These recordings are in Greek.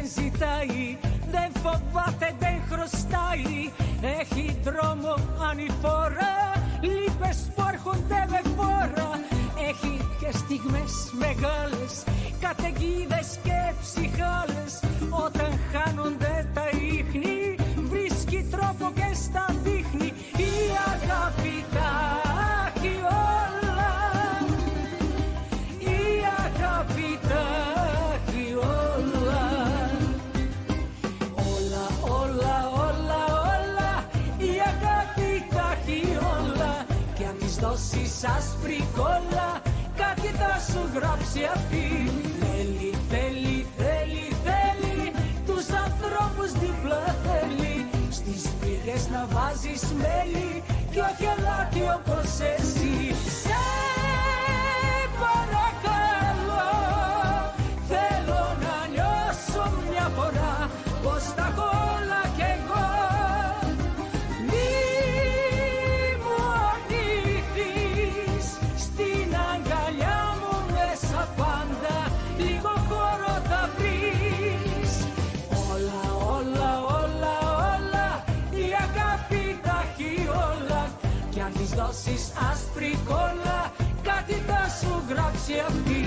δεν ζητάει, δεν φοβάται, δεν χρωστάει. Έχει δρόμο ανηφόρα, λύπες που έρχονται με φόρα. Έχει και στιγμές μεγάλες, καταιγίδες και ψυχάλες. Όταν χάνονται τα ίχνη, βρίσκει τρόπο και στα δείχνει. Η αγάπη τα έχει όλα, η αγάπη τα έχει όλα. Όλα, όλα, όλα, όλα, η αγάπη τα έχει όλα. Κι αν της δώσεις άσπρη κόλλα, κάτι θα σου γράψει αυτή. Θέλει, θέλει, θέλει, θέλει, τους ανθρώπους δίπλα θέλει. Στις πηγές να βάζεις μέλι κι όχι αλάτι όπως εσύ. Σε παρακαλώ, θέλω να νιώσω μια φορά πως τα έχω όλα κι εγώ. Μη μου αρνηθείς, στην αγκαλιά μου μέσα πάντα λίγο χώρο θα βρεις. Όλα, όλα, όλα, όλα, η αγάπη τα έχει όλα. Κι αν της δώσεις άσπρη κόλλα, κάτι θα σου γράψει αυτή.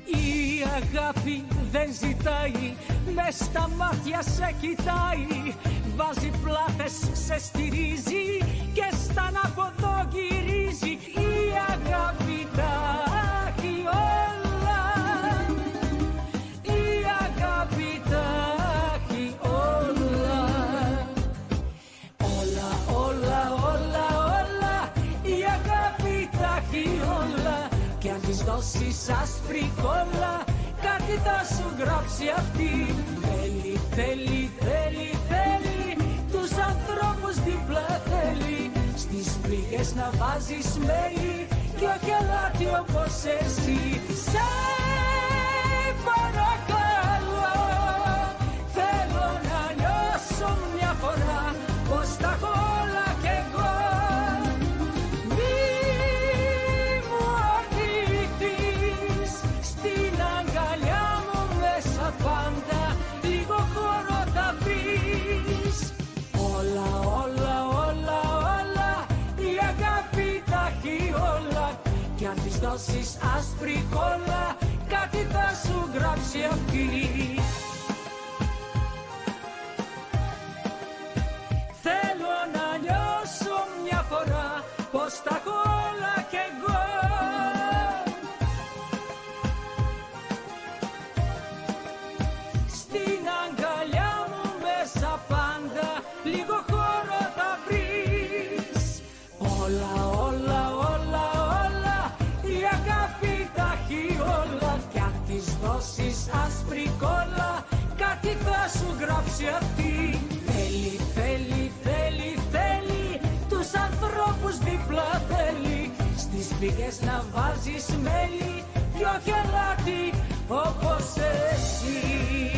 Η αγάπη δεν ζητάει, μες στα μάτια σε κοιτάει. Βάζει πλάτες, σε στηρίζει και στα ανάποδο γυρίζει. Η αγάπη τα έχει όλα, η αγάπη τα έχει όλα. Όλα, όλα, όλα, όλα, η αγάπη τα έχει όλα. Κι αν της δώσεις άσπρη κόλλα, κάτι θα σου γράψει αυτή. Θέλει, θέλει, θέλει, θέλει, τους ανθρώπους δίπλα θέλει. Στις πληγές να βάζεις μέλι κι όχι αλάτι όπως εσύ. Σε παρακαλώ, θέλω να νιώσω μια φορά πως τα έχω όλα κι εγώ. Μη μου αρνηθείς, στην αγκαλιά μου μέσα πάντα λίγο χώρο θα βρεις. Όλα, όλα, όλα, όλα, η αγάπη τα έχει όλα. Κι αν της δώσεις άσπρη κόλλα, κάτι θα σου γράψει αυτή. Θέλω να νιώσω μια φορά πως τα έχω όλα κι εγώ. Στην αγκαλιά μου μέσα πάντα λίγο χώρο θα βρεις. Όλα, όλα, όλα, όλα, η αγάπη τα έχει όλα. Κι αν της δώσεις άσπρη κόλλα, κάτι θα σου γράψει αυτή. Θέλει, θέλει, θέλει, θέλει, τους ανθρώπους δίπλα θέλει. Στις πηγές να βάζεις μέλι κι όχι αλάτι όπως εσύ.